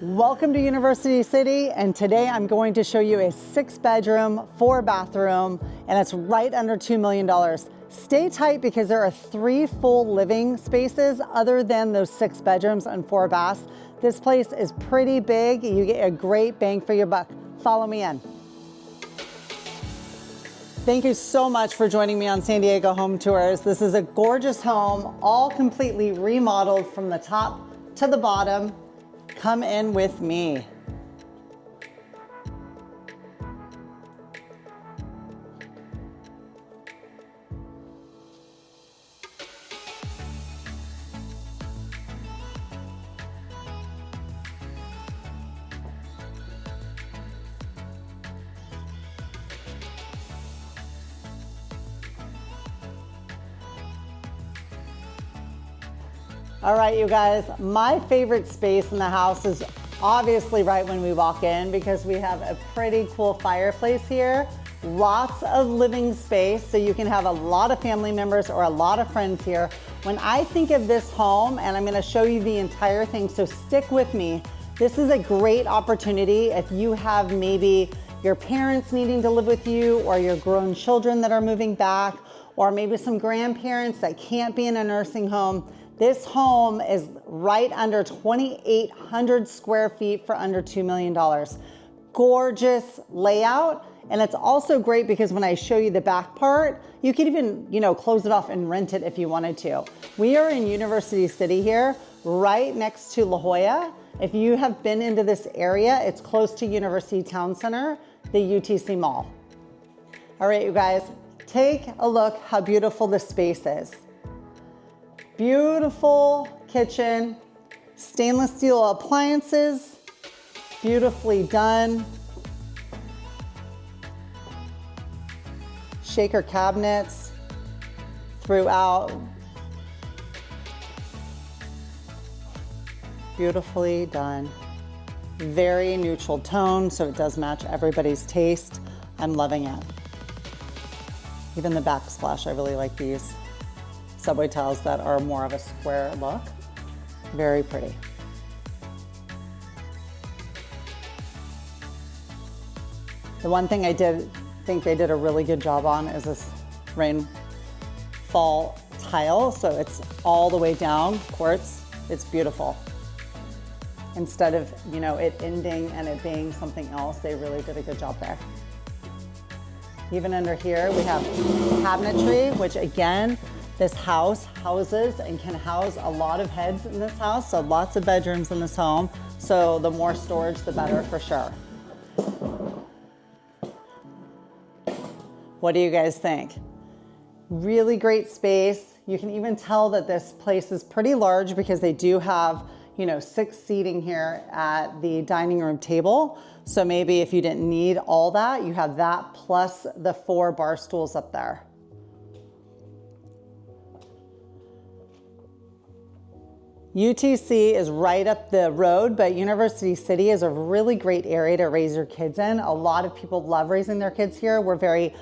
Welcome to University City, and today I'm going to show you a 6-bedroom, 4-bathroom, and it's right under $2 million. Stay tight because there are 3 full living spaces other than those 6 bedrooms and 4 baths. This place is pretty big. You get a great bang for your buck. Follow me in. Thank you so much for joining me on San Diego Home Tours. This is a gorgeous home, all completely remodeled from the top to the bottom. Come in with me. All right, you guys, my favorite space in the house is obviously right when we walk in because we have a pretty cool fireplace here. Lots of living space, so you can have a lot of family members or a lot of friends here. When I think of this home, and I'm gonna show you the entire thing, so stick with me. This is a great opportunity if you have maybe your parents needing to live with you or your grown children that are moving back, or maybe some grandparents that can't be in a nursing home. This home is right under 2,800 square feet for under $2 million. Gorgeous layout. And it's also great because when I show you the back part, you can even, close it off and rent it if you wanted to. We are in University City here, right next to La Jolla. If you have been into this area, it's close to University Town Center, the UTC Mall. All right, you guys, take a look how beautiful this space is. Beautiful kitchen, stainless steel appliances, beautifully done. Shaker cabinets throughout. Beautifully done. Very neutral tone, so it does match everybody's taste. I'm loving it. Even the backsplash, I really like these subway tiles that are more of a square look. Very pretty. The one thing I think they did a really good job on is this rainfall tile. So it's all the way down, quartz. It's beautiful. Instead of, it ending and it being something else, they really did a good job there. Even under here, we have cabinetry, which again, this house houses and can house a lot of heads in this house, so lots of bedrooms in this home. So the more storage, the better for sure. What do you guys think? Really great space. You can even tell that this place is pretty large because they do have, 6 seating here at the dining room table. So maybe if you didn't need all that, you have that plus the 4 bar stools up there. UTC is right up the road, but University City is a really great area to raise your kids in. A lot of people love raising their kids here. We're very,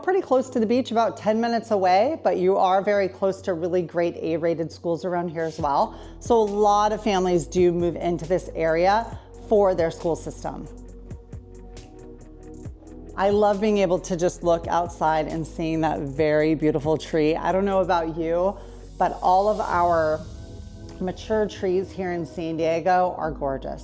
pretty close to the beach, about 10 minutes away, but you are very close to really great A-rated schools around here as well. So a lot of families do move into this area for their school system. I love being able to just look outside and seeing that very beautiful tree. I don't know about you, but all of our mature trees here in San Diego are gorgeous.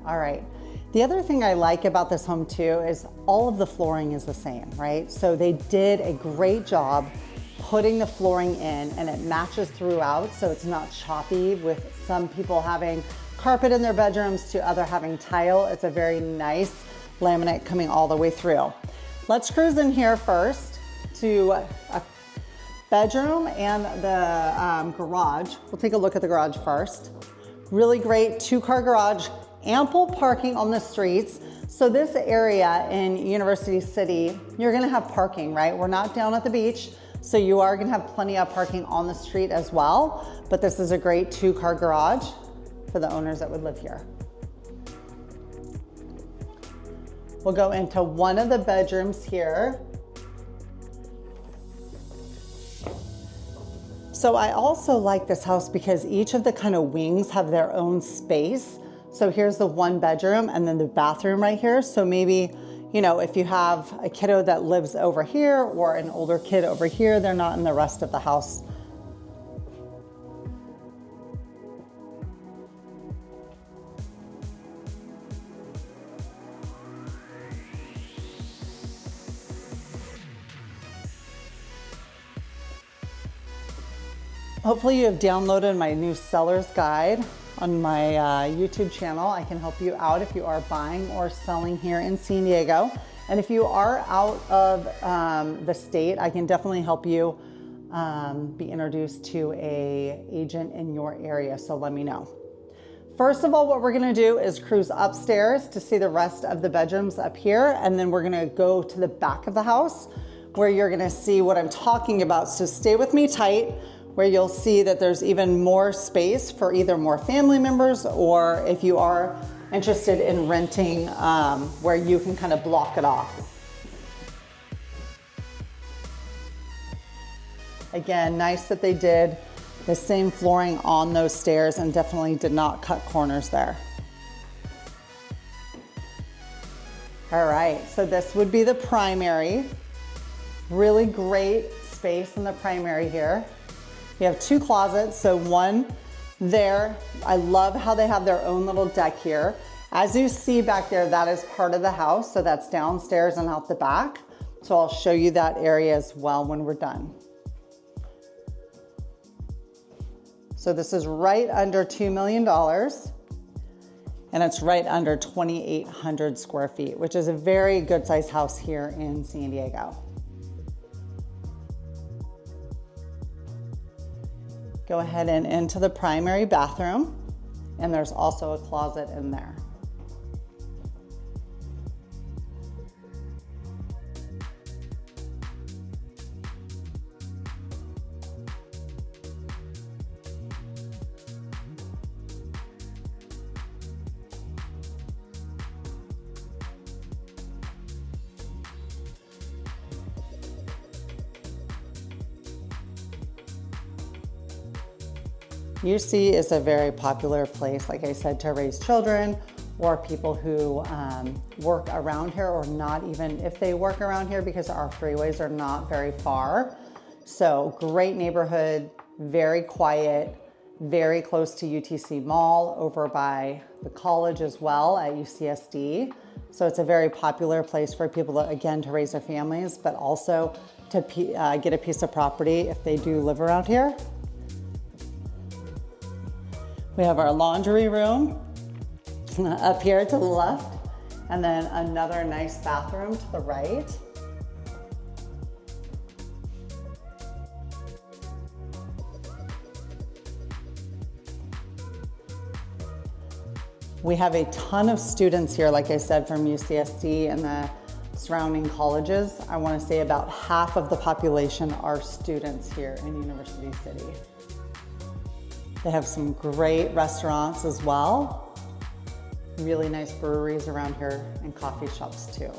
All right. The other thing I like about this home too is all of the flooring is the same, right? So they did a great job putting the flooring in and it matches throughout, so it's not choppy with some people having carpet in their bedrooms to other having tile. It's a very nice laminate coming all the way through. Let's cruise in here first to a bedroom and the garage. We'll take a look at the garage first. Really great 2-car garage, ample parking on the streets. So this area in University City, you're gonna have parking, right? We're not down at the beach, so you are gonna have plenty of parking on the street as well, but this is a great 2-car garage for the owners that would live here. We'll go into one of the bedrooms here. So I also like this house because each of the kind of wings have their own space. So here's the one bedroom and then the bathroom right here. So maybe, you know, if you have a kiddo that lives over here or an older kid over here, they're not in the rest of the house. Hopefully you have downloaded my new seller's guide on my YouTube channel. I can help you out if you are buying or selling here in San Diego. And if you are out of the state, I can definitely help you be introduced to an agent in your area, so let me know. First of all, what we're gonna do is cruise upstairs to see the rest of the bedrooms up here, and then we're gonna go to the back of the house where you're gonna see what I'm talking about. So stay with me tight, where you'll see that there's even more space for either more family members or if you are interested in renting where you can kind of block it off. Again, nice that they did the same flooring on those stairs and definitely did not cut corners there. All right, so this would be the primary. Really great space in the primary here. You have two closets, so one there. I love how they have their own little deck here. As you see back there, that is part of the house, so that's downstairs and out the back. So I'll show you that area as well when we're done. So this is right under $2 million, and it's right under 2,800 square feet, which is a very good sized house here in San Diego. Go ahead and into the primary bathroom, and there's also a closet in there. UC is a very popular place, like I said, to raise children or people who work around here, or not even if they work around here, because our freeways are not very far. So great neighborhood, very quiet, very close to UTC Mall, over by the college as well at UCSD. So it's a very popular place for people to, again, to raise their families, but also to get a piece of property if they do live around here. We have our laundry room up here to the left, and then another nice bathroom to the right. We have a ton of students here, like I said, from UCSD and the surrounding colleges. I want to say about half of the population are students here in University City. They have some great restaurants as well. Really nice breweries around here and coffee shops too.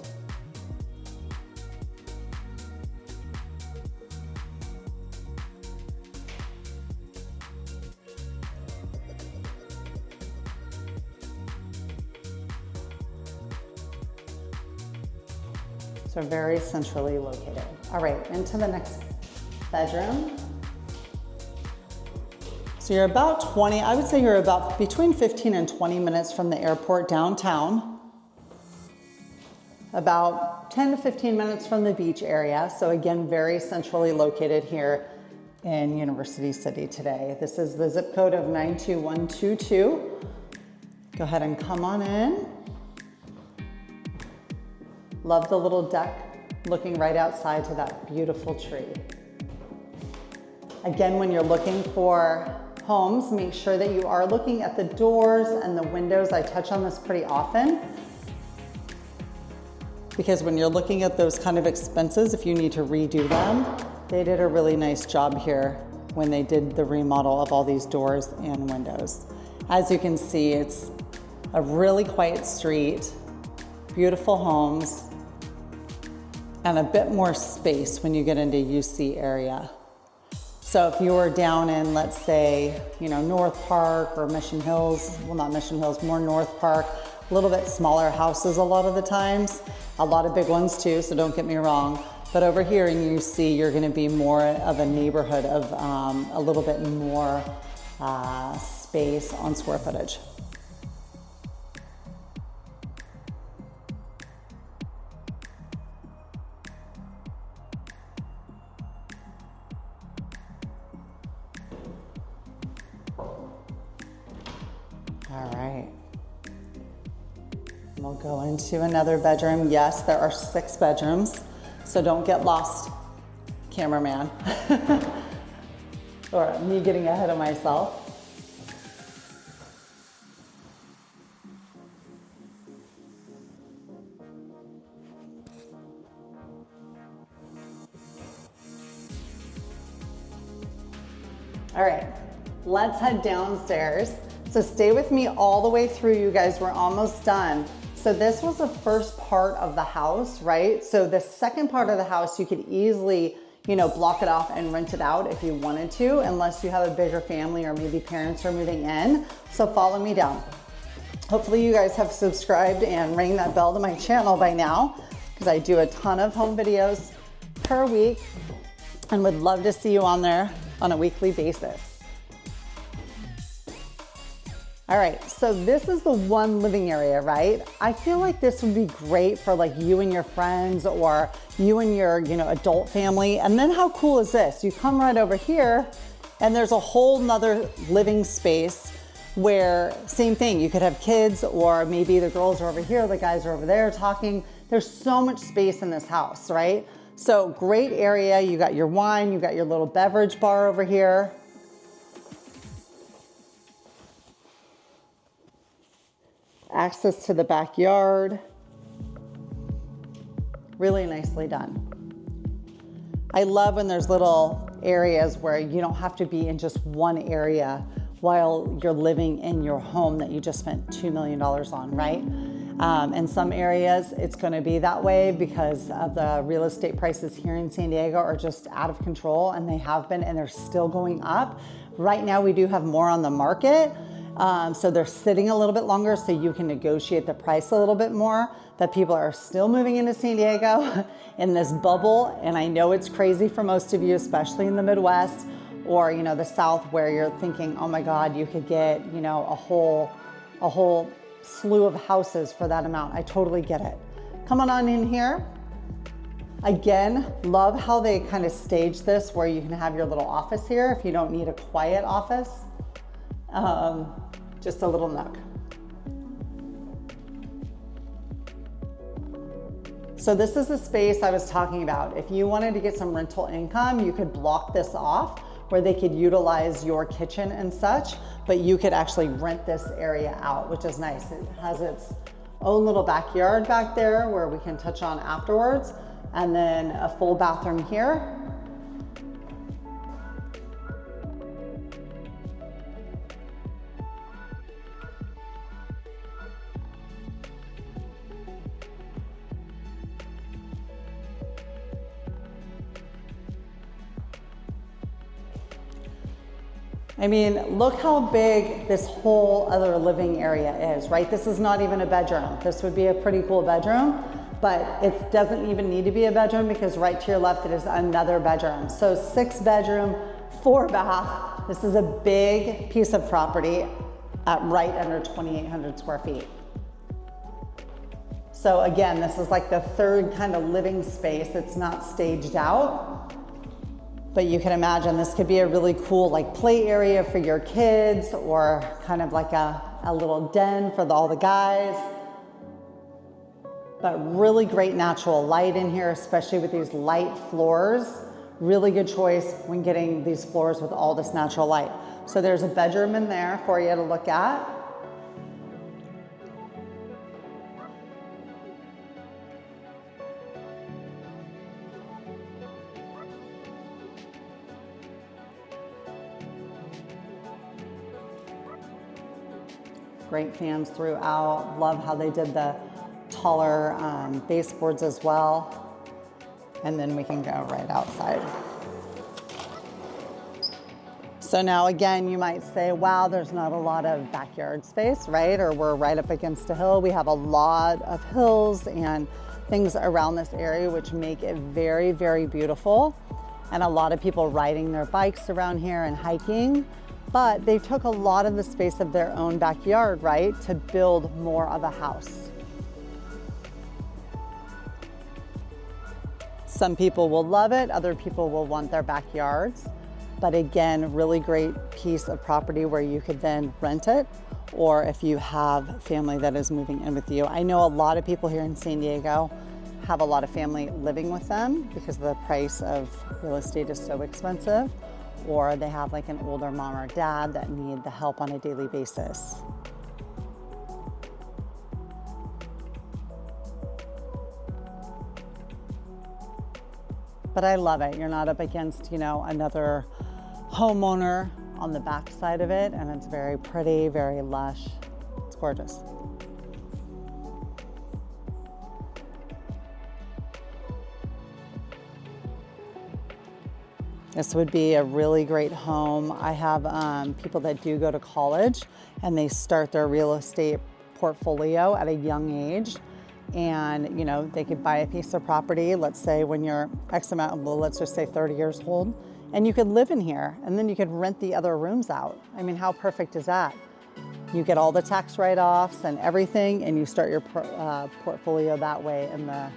So very centrally located. All right, into the next bedroom. So you're about 20, I would say you're about between 15 and 20 minutes from the airport downtown. About 10 to 15 minutes from the beach area. So again, very centrally located here in University City today. This is the zip code of 92122. Go ahead and come on in. Love the little deck looking right outside to that beautiful tree. Again, when you're looking for homes, make sure that you are looking at the doors and the windows. I touch on this pretty often, because when you're looking at those kind of expenses, if you need to redo them, they did a really nice job here when they did the remodel of all these doors and windows. As you can see, it's a really quiet street, beautiful homes and a bit more space when you get into UC area. So if you were down in, let's say, North Park or Mission Hills, well, not Mission Hills, more North Park, a little bit smaller houses a lot of the times, a lot of big ones too, so don't get me wrong. But over here in UC, you're gonna be more of a neighborhood of a little bit more space on square footage. All right. We'll go into another bedroom. Yes, there are 6 bedrooms, so don't get lost, cameraman. Or me getting ahead of myself. All right, let's head downstairs. So stay with me all the way through, you guys. We're almost done. So this was the first part of the house, right? So the second part of the house, you could easily, block it off and rent it out if you wanted to, unless you have a bigger family or maybe parents are moving in. So follow me down. Hopefully you guys have subscribed and rang that bell to my channel by now, because I do a ton of home videos per week and would love to see you on there on a weekly basis. All right, so this is the one living area, right? I feel like this would be great for like you and your friends or you and your, adult family. And then how cool is this? You come right over here and there's a whole nother living space where same thing, you could have kids, or maybe the girls are over here, the guys are over there talking. There's so much space in this house, right? So great area. You got your wine, you got your little beverage bar over here. Access to the backyard. Really nicely done. I love when there's little areas where you don't have to be in just one area while you're living in your home that you just spent $2 million on, right? In some areas, it's gonna be that way because of the real estate prices here in San Diego are just out of control, and they have been, and they're still going up. Right now, we do have more on the market. So they're sitting a little bit longer, so you can negotiate the price a little bit more. That people are still moving into San Diego in this bubble. And I know it's crazy for most of you, especially in the Midwest or, the South, where you're thinking, oh my God, you could get, a whole slew of houses for that amount. I totally get it. Come on in here. Again, love how they kind of stage this where you can have your little office here if you don't need a quiet office. Just a little nook. So this is the space I was talking about. If you wanted to get some rental income, you could block this off where they could utilize your kitchen and such, but you could actually rent this area out, which is nice. It has its own little backyard back there where we can touch on afterwards, and then a full bathroom here. I mean, look how big this whole other living area is, right? This is not even a bedroom. This would be a pretty cool bedroom, but it doesn't even need to be a bedroom because right to your left, it is another bedroom. So 6 bedroom, 4 bath. This is a big piece of property at right under 2,800 square feet. So again, this is like the third kind of living space. It's not staged out. But you can imagine this could be a really cool like play area for your kids, or kind of like a little den for all the guys. But really great natural light in here, especially with these light floors. Really good choice when getting these floors with all this natural light. So there's a bedroom in there for you to look at. Great fans throughout. Love how they did the taller baseboards as well. And then we can go right outside. So now again, you might say, wow, there's not a lot of backyard space, right? Or we're right up against a hill. We have a lot of hills and things around this area, which make it very, very beautiful. And a lot of people riding their bikes around here and hiking, but they took a lot of the space of their own backyard, right? To build more of a house. Some people will love it. Other people will want their backyards. But again, really great piece of property where you could then rent it, or if you have family that is moving in with you. I know a lot of people here in San Diego have a lot of family living with them because the price of real estate is so expensive, or they have like an older mom or dad that need the help on a daily basis. But I love it. You're not up against, another homeowner on the back side of it, and it's very pretty, very lush. It's gorgeous. This would be a really great home. I have people that do go to college and they start their real estate portfolio at a young age. And they could buy a piece of property, let's say when you're X amount, well, let's just say 30 years old, and you could live in here and then you could rent the other rooms out. I mean, how perfect is that? You get all the tax write-offs and everything, and you start your portfolio that way in the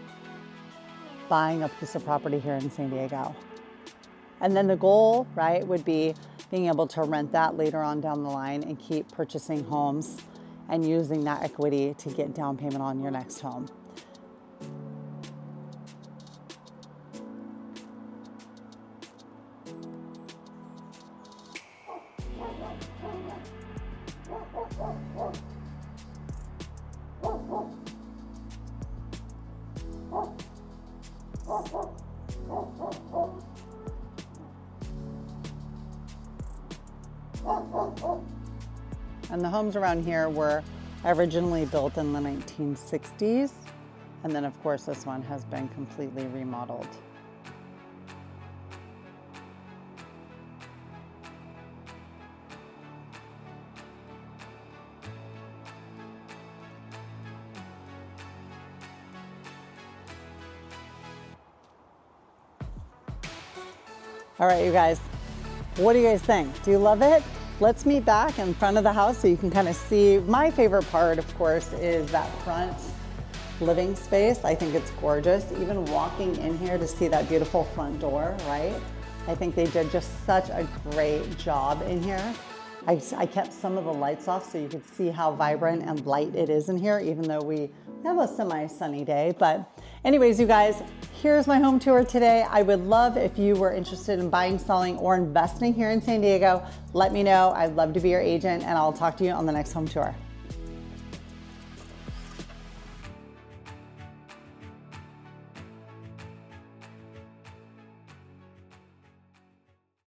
buying a piece of property here in San Diego. And then the goal, right, would be being able to rent that later on down the line and keep purchasing homes and using that equity to get down payment on your next home. And the homes around here were originally built in the 1960s. And then of course this one has been completely remodeled. All right, you guys, what do you guys think? Do you love it? Let's meet back in front of the house so you can kind of see. My favorite part, of course, is that front living space. I think it's gorgeous. Even walking in here to see that beautiful front door, right? I think they did just such a great job in here. I kept some of the lights off so you could see how vibrant and light it is in here, even though we have a semi-sunny day. But anyways, you guys, here's my home tour today. I would love if you were interested in buying, selling, or investing here in San Diego. Let me know. I'd love to be your agent, and I'll talk to you on the next home tour.